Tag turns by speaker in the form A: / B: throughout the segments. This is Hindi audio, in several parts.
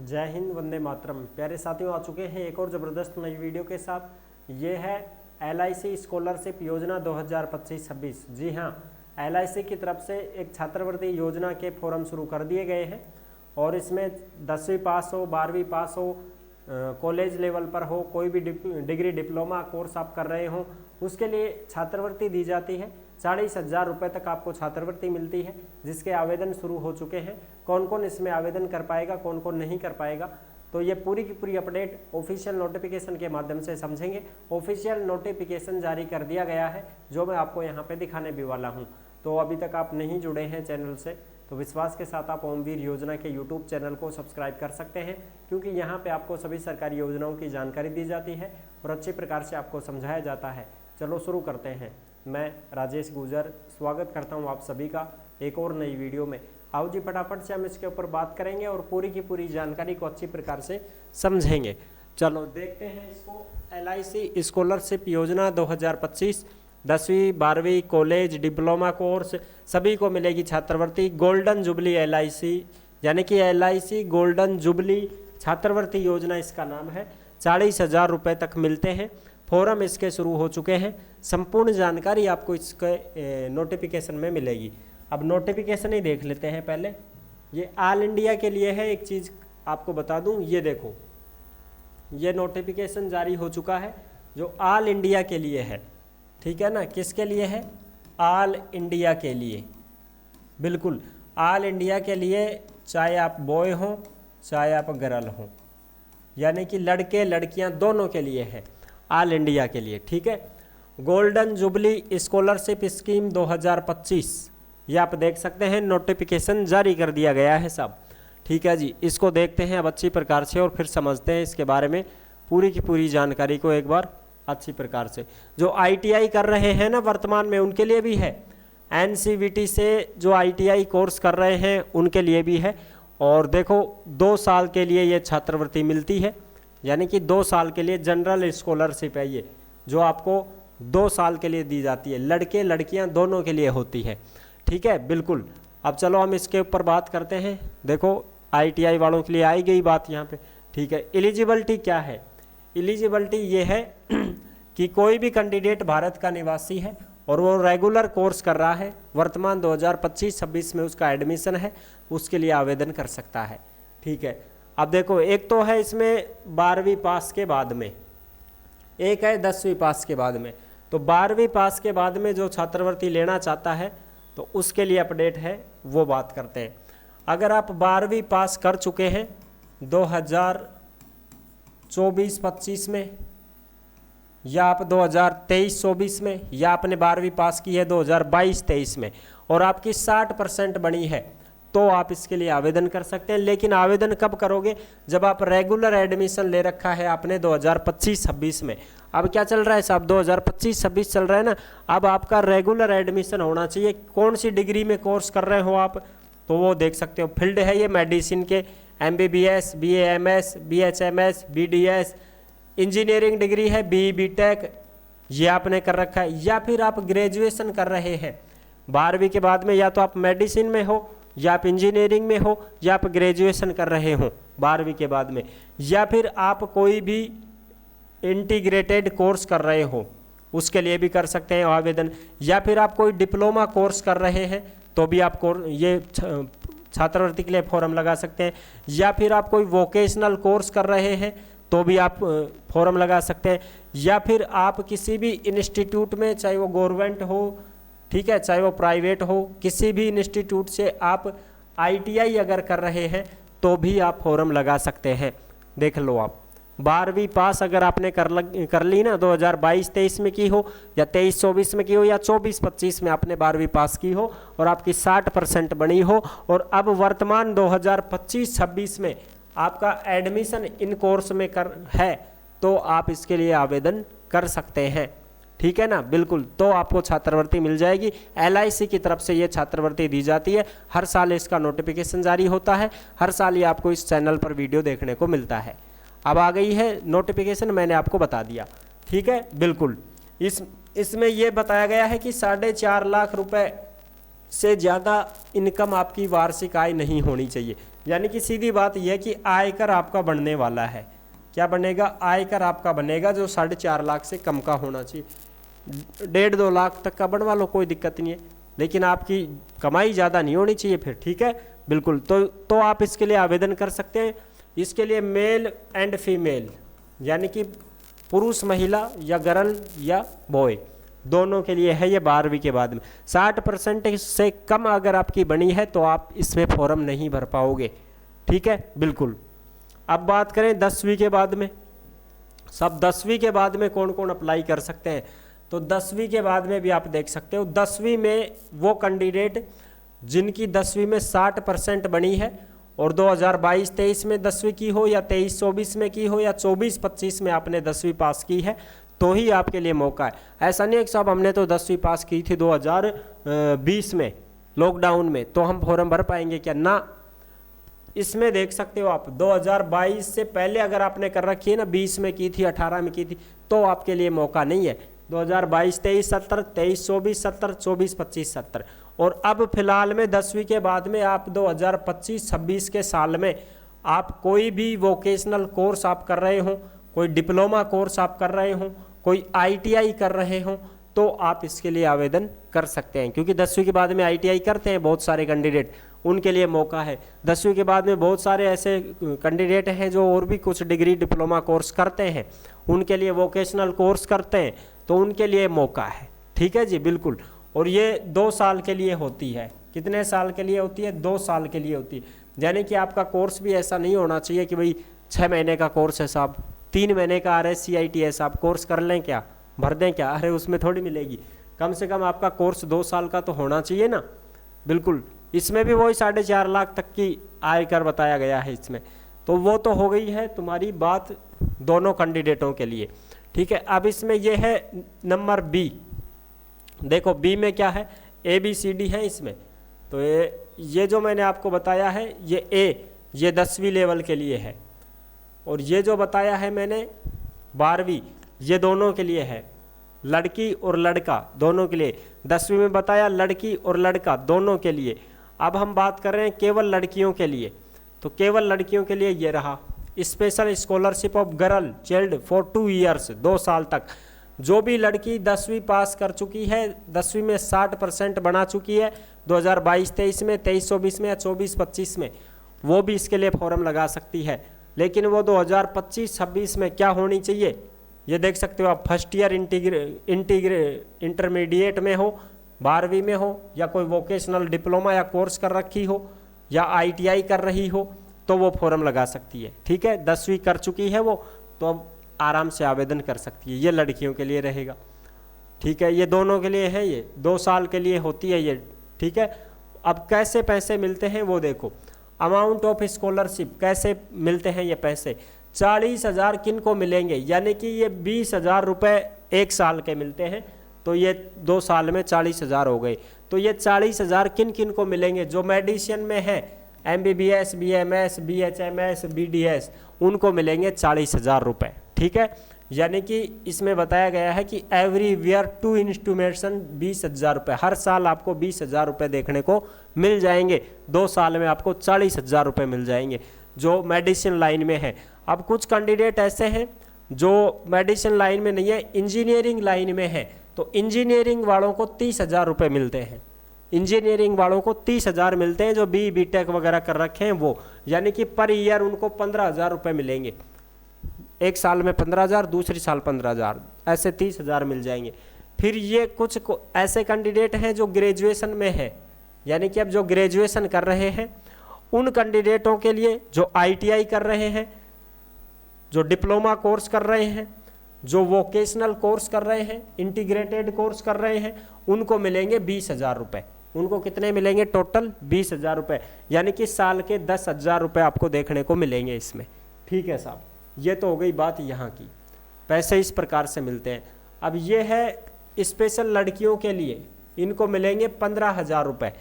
A: जय हिंद, वंदे मातरम। प्यारे साथियों, आ चुके हैं एक और ज़बरदस्त नई वीडियो के साथ। ये है LIC स्कॉलरशिप योजना 2025-26। जी हाँ, LIC की तरफ से एक छात्रवृत्ति योजना के फॉर्म शुरू कर दिए गए हैं और इसमें 10वीं पास हो, 12वीं पास हो, कॉलेज लेवल पर हो, कोई भी डिग्री डिप्लोमा कोर्स आप कर रहे हो, उसके लिए छात्रवृत्ति दी जाती है। 40,000 रुपये तक आपको छात्रवृत्ति मिलती है, जिसके आवेदन शुरू हो चुके हैं। कौन कौन इसमें आवेदन कर पाएगा, कौन कौन नहीं कर पाएगा, तो ये पूरी की पूरी अपडेट ऑफिशियल नोटिफिकेशन के माध्यम से समझेंगे। ऑफिशियल नोटिफिकेशन जारी कर दिया गया है, जो मैं आपको यहाँ पे दिखाने भी वाला हूँ। तो अभी तक आप नहीं जुड़े हैं चैनल से, तो विश्वास के साथ आप ओमवीर योजना के यूट्यूब चैनल को सब्सक्राइब कर सकते हैं, क्योंकि यहाँ पे आपको सभी सरकारी योजनाओं की जानकारी दी जाती है और अच्छी प्रकार से आपको समझाया जाता है। चलो शुरू करते हैं। मैं राजेश गुजर स्वागत करता हूँ आप सभी का एक और नई वीडियो में। आओ जी, फटाफट से हम इसके ऊपर बात करेंगे और पूरी की पूरी जानकारी को अच्छी प्रकार से समझेंगे। चलो देखते हैं इसको। LIC स्कॉलरशिप योजना 2025, 10वीं 12वीं कॉलेज डिप्लोमा कोर्स सभी को मिलेगी छात्रवृत्ति। गोल्डन जुबली LIC यानी कि LIC गोल्डन जुबली छात्रवृत्ति योजना इसका नाम है। 40,000 रुपये तक मिलते हैं। फॉर्म इसके शुरू हो चुके हैं। संपूर्ण जानकारी आपको इसके नोटिफिकेशन में मिलेगी। अब नोटिफिकेशन ही देख लेते हैं पहले। ये ऑल इंडिया के लिए है। एक चीज़ आपको बता दूं, ये देखो, ये नोटिफिकेशन जारी हो चुका है जो ऑल इंडिया के लिए है। ठीक है ना, किसके लिए है? ऑल इंडिया के लिए, बिल्कुल ऑल इंडिया के लिए, चाहे आप बॉय हो चाहे आप गर्ल हो, यानी कि लड़के लड़कियां दोनों के लिए है, ऑल इंडिया के लिए। ठीक है, गोल्डन जुबली स्कॉलरशिप स्कीम 2025, ये आप देख सकते हैं, नोटिफिकेशन जारी कर दिया गया है सब। ठीक है जी, इसको देखते हैं अब अच्छी प्रकार से और फिर समझते हैं इसके बारे में पूरी की पूरी जानकारी को एक बार अच्छी प्रकार से। जो ITI कर रहे हैं ना वर्तमान में, उनके लिए भी है। NCVT से जो ITI कोर्स कर रहे हैं उनके लिए भी है। और देखो, 2 साल के लिए ये छात्रवृत्ति मिलती है, यानी कि 2 साल के लिए जनरल स्कॉलरशिप है ये, जो आपको 2 साल के लिए दी जाती है। लड़के लड़कियां दोनों के लिए होती है। ठीक है, बिल्कुल। अब चलो हम इसके ऊपर बात करते हैं। देखो, ITI वालों के लिए आई गई बात यहाँ पे। ठीक है, एलिजिबिलिटी क्या है? एलिजिबिलिटी ये है कि कोई भी कैंडिडेट भारत का निवासी है और वो रेगुलर कोर्स कर रहा है, वर्तमान 2025-26 में उसका एडमिशन है, उसके लिए आवेदन कर सकता है। ठीक है, अब देखो, एक तो है इसमें 12वीं पास के बाद में, एक है 10वीं पास के बाद में। तो 12वीं पास के बाद में जो छात्रवृत्ति लेना चाहता है तो उसके लिए अपडेट है, वो बात करते हैं। अगर आप 12वीं पास कर चुके हैं 2024-25 में, या आप 2023-24 में, या आपने 12वीं पास की है 2022-23 में और आपकी 60% बनी है, तो आप इसके लिए आवेदन कर सकते हैं। लेकिन आवेदन कब करोगे? जब आप रेगुलर एडमिशन ले रखा है आपने 2025-26 में। अब क्या चल रहा है साहब? 2025-26 चल रहा है ना। अब आपका रेगुलर एडमिशन होना चाहिए। कौन सी डिग्री में कोर्स कर रहे हो आप, तो वो देख सकते हो। फील्ड है ये मेडिसिन के, MBBS, BAMS, BHMS, BDS, engineering degree है, BE BTech, ये आपने कर रखा है। या फिर आप ग्रेजुएशन कर रहे हैं 12वीं के बाद में, या तो आप मेडिसिन में हो, या आप इंजीनियरिंग में हो, या आप ग्रेजुएशन कर रहे हो 12वीं के बाद में, या फिर आप कोई भी इंटीग्रेटेड कोर्स कर रहे हो, उसके लिए भी कर सकते हैं आवेदन। या फिर आप कोई डिप्लोमा कोर्स कर रहे हैं तो भी आप ये छात्रवृत्ति के लिए फॉर्म लगा सकते हैं। या फिर आप कोई वोकेशनल कोर्स कर रहे हैं तो भी आप फॉर्म लगा सकते हैं। या फिर आप किसी भी इंस्टीट्यूट में, चाहे वो गवर्नमेंट हो, ठीक है, चाहे वो प्राइवेट हो, किसी भी इंस्टीट्यूट से आप ITI अगर कर रहे हैं तो भी आप फॉर्म लगा सकते हैं। देख लो, आप 12वीं पास अगर आपने कर ली ना, 2022-23 में की हो, या 23-24 में की हो, या 24-25 में आपने 12वीं पास की हो और आपकी 60% बनी हो, और अब वर्तमान 2025-26 में आपका एडमिशन इन कोर्स में है, तो आप इसके लिए आवेदन कर सकते हैं। ठीक है ना, बिल्कुल। तो आपको छात्रवृत्ति मिल जाएगी। LIC की तरफ से ये छात्रवृत्ति दी जाती है। हर साल इसका नोटिफिकेशन जारी होता है, हर साल ये आपको इस चैनल पर वीडियो देखने को मिलता है। अब आ गई है नोटिफिकेशन, मैंने आपको बता दिया। ठीक है, बिल्कुल। इसमें ये बताया गया है कि 4.5 लाख रुपए से ज़्यादा इनकम आपकी वार्षिक आय नहीं होनी चाहिए। यानी कि सीधी बात यह कि आयकर आपका बढ़ने वाला है। क्या बनेगा? आयकर आपका बनेगा जो 4.5 लाख से कम का होना चाहिए। 1.5-2 लाख तक का बनवा लो, कोई दिक्कत नहीं है, लेकिन आपकी कमाई ज़्यादा नहीं होनी चाहिए फिर। ठीक है, बिल्कुल। तो आप इसके लिए आवेदन कर सकते हैं। इसके लिए मेल एंड फीमेल यानी कि पुरुष महिला या गर्ल या बॉय दोनों के लिए है ये 12वीं के बाद में। 60% से कम अगर आपकी बनी है तो आप इसमें फॉर्म नहीं भर पाओगे। ठीक है, बिल्कुल। अब बात करें 10वीं के बाद में, सब 10वीं के बाद में कौन कौन अप्लाई कर सकते हैं। तो 10वीं के बाद में भी आप देख सकते हो, 10वीं में वो कैंडिडेट जिनकी 10वीं में 60% बनी है और 2022-23 में 10वीं की हो या 23-24 में की हो या 24-25 में आपने 10वीं पास की है तो ही आपके लिए मौका है। ऐसा नहीं है कि साहब हमने तो 10वीं पास की थी 2020 में लॉकडाउन में तो हम फॉर्म भर पाएंगे क्या, ना। इसमें देख सकते हो आप 2022 से पहले अगर आपने कर रखी है ना, 20 में की थी, 18 में की थी, तो आपके लिए मौका नहीं है। 2022-23 70, 23-24 70, 24-25 70। और अब फिलहाल में 10वीं के बाद में आप 2025-26 के साल में आप कोई भी वोकेशनल कोर्स आप कर रहे हो, कोई डिप्लोमा कोर्स आप कर रहे हो, कोई ITI कर रहे हो, तो आप इसके लिए आवेदन कर सकते हैं। क्योंकि 10वीं के बाद में ITI करते हैं बहुत सारे कैंडिडेट, उनके लिए मौका है। 10वीं के बाद में बहुत सारे ऐसे कैंडिडेट हैं जो और भी कुछ डिग्री डिप्लोमा कोर्स करते हैं, उनके लिए वोकेशनल कोर्स करते हैं, तो उनके लिए मौका है। ठीक है जी, बिल्कुल। और ये 2 साल के लिए होती है। कितने साल के लिए होती है? 2 साल के लिए होती है। यानी कि आपका कोर्स भी ऐसा नहीं होना चाहिए कि भाई 6 महीने का कोर्स है साहब, 3 महीने का RSCIT है साहब, कोर्स कर लें क्या, भर दें क्या, अरे उसमें थोड़ी मिलेगी। कम से कम आपका कोर्स 2 साल का तो होना चाहिए ना। बिल्कुल। इसमें भी वही 4.5 लाख तक की आयकर बताया गया है इसमें। तो वो तो हो गई है तुम्हारी बात दोनों कैंडिडेटों के लिए। ठीक है, अब इसमें ये है नंबर B। देखो B में क्या है, ABCD है इसमें। तो ये जो मैंने आपको बताया है ये A, ये 10वीं लेवल के लिए है, और ये जो बताया है मैंने 12वीं, ये दोनों के लिए है, लड़की और लड़का दोनों के लिए। 10वीं में बताया लड़की और लड़का दोनों के लिए। अब हम बात कर रहे हैं केवल लड़कियों के लिए। तो केवल लड़कियों के लिए ये रहा, special scholarship of girl child for 2 years, 2 साल तक। जो भी लड़की 10वीं पास कर चुकी है, 10वीं में 60% बना चुकी है 2022-23 में, 23-24 में या 24-25 में, वो भी इसके लिए फॉर्म लगा सकती है। लेकिन वो 2025-26 में क्या होनी चाहिए, ये देख सकते हो आप, फर्स्ट ईयर इंटरमीडिएट में हो, 12वीं में हो, या कोई वोकेशनल डिप्लोमा या कोर्स कर रखी हो, या ITI कर रही हो, तो वो फॉर्म लगा सकती है। ठीक है, 10वीं कर चुकी है वो, तो अब आराम से आवेदन कर सकती है। ये लड़कियों के लिए रहेगा। ठीक है, ये दोनों के लिए है, ये 2 साल के लिए होती है ये। ठीक है, अब कैसे पैसे मिलते हैं वो देखो। अमाउंट ऑफ स्कॉलरशिप कैसे मिलते हैं ये पैसे, 40,000 किन को मिलेंगे, यानी कि ये 20,000 रुपये 1 साल के मिलते हैं, तो ये 2 साल में 40,000 हो गए। तो ये 40,000 किन किन को मिलेंगे, जो मेडिसिन में है, MBBS, BMS, BHMS, BDS, उनको मिलेंगे 40,000 रुपये। ठीक है, यानी कि इसमें बताया गया है कि एवरीवेयर टू इंस्ट्रूमेशन 20,000 रुपये, हर साल आपको 20,000 रुपये देखने को मिल जाएंगे। 2 साल में आपको 40,000 रुपये मिल जाएंगे जो मेडिसिन लाइन में है। अब कुछ कैंडिडेट ऐसे हैं जो मेडिसिन लाइन में नहीं है, इंजीनियरिंग लाइन में है, तो इंजीनियरिंग वालों को 30,000 रुपये मिलते हैं। इंजीनियरिंग वालों को 30,000 मिलते हैं जो BTech वगैरह कर रखे हैं वो, यानी कि पर ईयर उनको 15,000 रुपये मिलेंगे। 1 साल में 15,000, दूसरी साल 15,000, ऐसे 30,000 मिल जाएंगे। फिर ये कुछ ऐसे कैंडिडेट हैं जो ग्रेजुएशन में है, यानी कि अब जो ग्रेजुएशन कर रहे हैं उन कैंडिडेटों के लिए, जो ITI कर रहे हैं, जो डिप्लोमा कोर्स कर रहे हैं, जो वोकेशनल कोर्स कर रहे हैं, इंटीग्रेटेड कोर्स कर रहे हैं, उनको मिलेंगे 20,000 रुपये। उनको कितने मिलेंगे टोटल? 20,000 रुपये, यानी कि साल के 10,000 रुपये आपको देखने को मिलेंगे इसमें। ठीक है साहब, ये तो हो गई बात यहाँ की, पैसे इस प्रकार से मिलते हैं। अब ये है स्पेशल लड़कियों के लिए, इनको मिलेंगे 15,000 रुपये।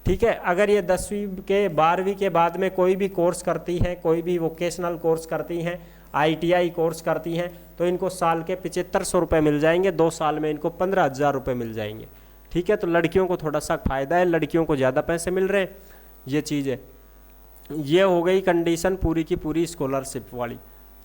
A: ठीक है, अगर ये 10वीं के 12वीं के बाद में कोई भी कोर्स करती हैं, कोई भी वोकेशनल कोर्स करती हैं, ITI कोर्स करती हैं, तो इनको साल के 7500 रुपये मिल जाएंगे। 2 साल में इनको 15,000 रुपये मिल जाएंगे। ठीक है, तो लड़कियों को थोड़ा सा फ़ायदा है, लड़कियों को ज़्यादा पैसे मिल रहे हैं, ये चीज़ है। ये हो गई कंडीशन पूरी की पूरी स्कॉलरशिप वाली।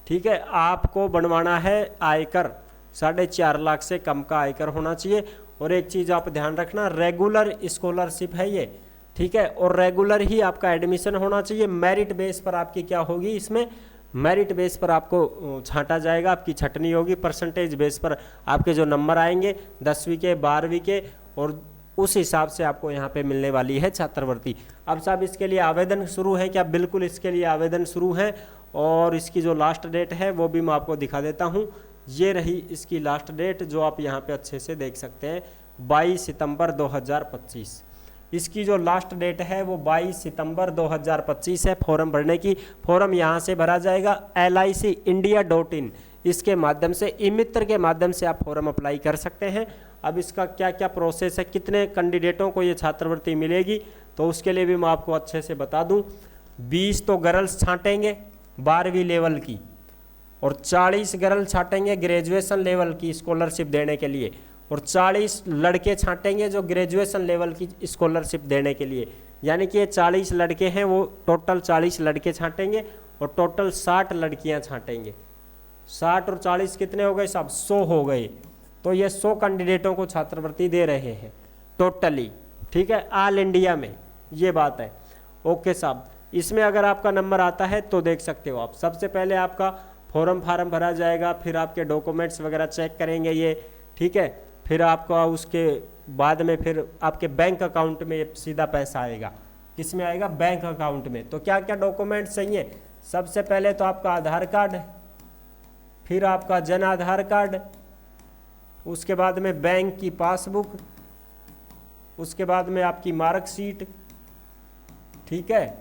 A: ठीक है, आपको बनवाना है आयकर, 4.5 लाख से कम का आयकर होना चाहिए। और एक चीज़ आप ध्यान रखना, रेगुलर स्कॉलरशिप है ये, ठीक है, और रेगुलर ही आपका एडमिशन होना चाहिए। मेरिट बेस पर आपकी क्या होगी, इसमें मेरिट बेस पर आपको छांटा जाएगा, आपकी छटनी होगी, परसेंटेज बेस पर आपके जो नंबर आएंगे 10वीं के 12वीं के, और उस हिसाब से आपको यहाँ पे मिलने वाली है छात्रवृत्ति। अब साहब इसके लिए आवेदन शुरू है क्या? बिल्कुल इसके लिए आवेदन शुरू है, और इसकी जो लास्ट डेट है वो भी मैं आपको दिखा देता हूँ। ये रही इसकी लास्ट डेट, जो आप यहाँ पे अच्छे से देख सकते हैं, 22 सितंबर 2025। इसकी जो लास्ट डेट है वो 22 सितंबर 2025 है फॉर्म भरने की। फॉर्म यहाँ से भरा जाएगा licindia.in, इसके माध्यम से, ई मित्र के माध्यम से आप फॉर्म अप्लाई कर सकते हैं। अब इसका क्या क्या प्रोसेस है, कितने कैंडिडेटों को ये छात्रवृत्ति मिलेगी, तो उसके लिए भी मैं आपको अच्छे से बता दूं। 20 तो गर्ल्स छांटेंगे 12वीं लेवल की, और 40 गर्ल छांटेंगे ग्रेजुएशन लेवल की स्कॉलरशिप देने के लिए, और 40 लड़के छांटेंगे जो ग्रेजुएशन लेवल की स्कॉलरशिप देने के लिए। यानी कि ये 40 लड़के हैं, वो टोटल 40 लड़के छांटेंगे, और टोटल 60 लड़कियां छांटेंगे। 60 और 40 कितने हो गए साहब? 100 हो गए। तो ये 100 कैंडिडेटों को छात्रवृत्ति दे रहे हैं टोटली, ठीक है, ऑल इंडिया में, ये बात है। ओके साहब, इसमें अगर आपका नंबर आता है तो देख सकते हो आप। सबसे पहले आपका फार्म भरा जाएगा, फिर आपके डॉक्यूमेंट्स वगैरह चेक करेंगे ये, ठीक है, फिर आपका उसके बाद में फिर आपके बैंक अकाउंट में सीधा पैसा आएगा। किस में आएगा? बैंक अकाउंट में। तो क्या क्या डॉक्यूमेंट्स चाहिए? सबसे पहले तो आपका आधार कार्ड, फिर आपका जन आधार कार्ड, उसके बाद में बैंक की पासबुक, उसके बाद में आपकी मार्कशीट, ठीक है,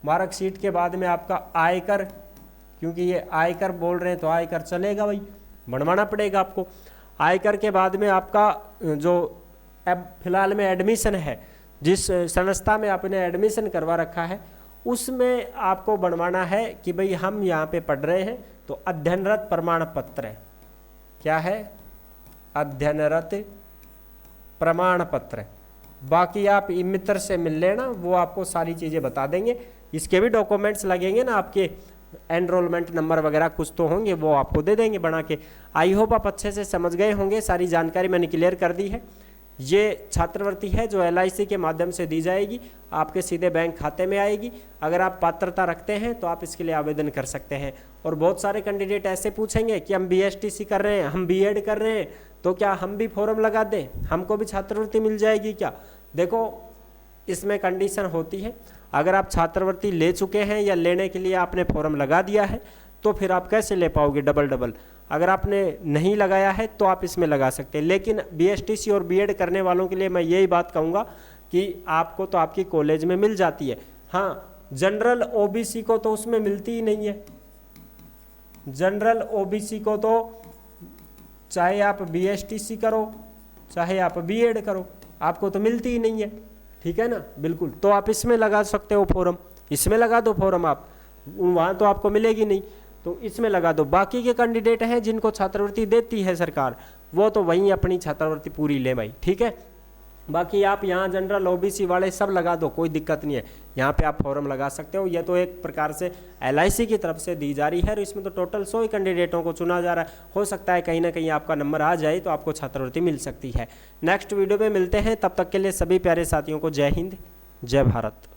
A: मार्कशीट के बाद में आपका आयकर, क्योंकि ये आयकर बोल रहे हैं तो आयकर चलेगा भाई, बनवाना पड़ेगा आपको। आयकर के बाद में आपका जो अब फिलहाल में एडमिशन है, जिस संस्था में आपने एडमिशन करवा रखा है, उसमें आपको बनवाना है कि भाई हम यहाँ पे पढ़ रहे हैं, तो अध्ययनरत प्रमाण पत्र है। क्या है? अध्ययनरत प्रमाण पत्र। बाकी आप ई मित्र से मिल लेना, वो आपको सारी चीज़ें बता देंगे। इसके भी डॉक्यूमेंट्स लगेंगे ना, आपके एनरोलमेंट नंबर वगैरह कुछ तो होंगे, वो आपको दे देंगे बना के। आई होप आप अच्छे से समझ गए होंगे, सारी जानकारी मैंने क्लियर कर दी है। ये छात्रवृत्ति है जो LIC के माध्यम से दी जाएगी, आपके सीधे बैंक खाते में आएगी। अगर आप पात्रता रखते हैं तो आप इसके लिए आवेदन कर सकते हैं। और बहुत सारे कैंडिडेट ऐसे पूछेंगे कि हम BSTC कर रहे हैं, हम B.Ed कर रहे हैं, तो क्या हम भी फॉर्म लगा दें, हमको भी छात्रवृत्ति मिल जाएगी क्या? देखो, इसमें कंडीशन होती है, अगर आप छात्रवृत्ति ले चुके हैं या लेने के लिए आपने फॉर्म लगा दिया है, तो फिर आप कैसे ले पाओगे डबल। अगर आपने नहीं लगाया है तो आप इसमें लगा सकते हैं। लेकिन BSTC और B.Ed करने वालों के लिए मैं यही बात कहूँगा कि आपको तो आपकी कॉलेज में मिल जाती है। हाँ, जनरल OBC को तो उसमें मिलती ही नहीं है। जनरल OBC को तो चाहे आप BSTC करो, चाहे आप B.Ed करो, आपको तो मिलती ही नहीं है, ठीक है ना? बिल्कुल, तो आप इसमें लगा सकते हो फॉर्म, इसमें लगा दो फॉर्म आप, वहाँ तो आपको मिलेगी नहीं, तो इसमें लगा दो। बाकी के कैंडिडेट हैं जिनको छात्रवृत्ति देती है सरकार, वो तो वहीं अपनी छात्रवृत्ति पूरी ले भाई, ठीक है। बाकी आप यहाँ जनरल OBC वाले सब लगा दो, कोई दिक्कत नहीं है, यहाँ पे आप फॉर्म लगा सकते हो। ये तो एक प्रकार से LIC की तरफ से दी जा रही है, और इसमें तो टोटल 100 कैंडिडेटों को चुना जा रहा है। हो सकता है कहीं ना कहीं आपका नंबर आ जाए तो आपको छात्रवृत्ति मिल सकती है। नेक्स्ट वीडियो में मिलते हैं, तब तक के लिए सभी प्यारे साथियों को जय हिंद, जय भारत।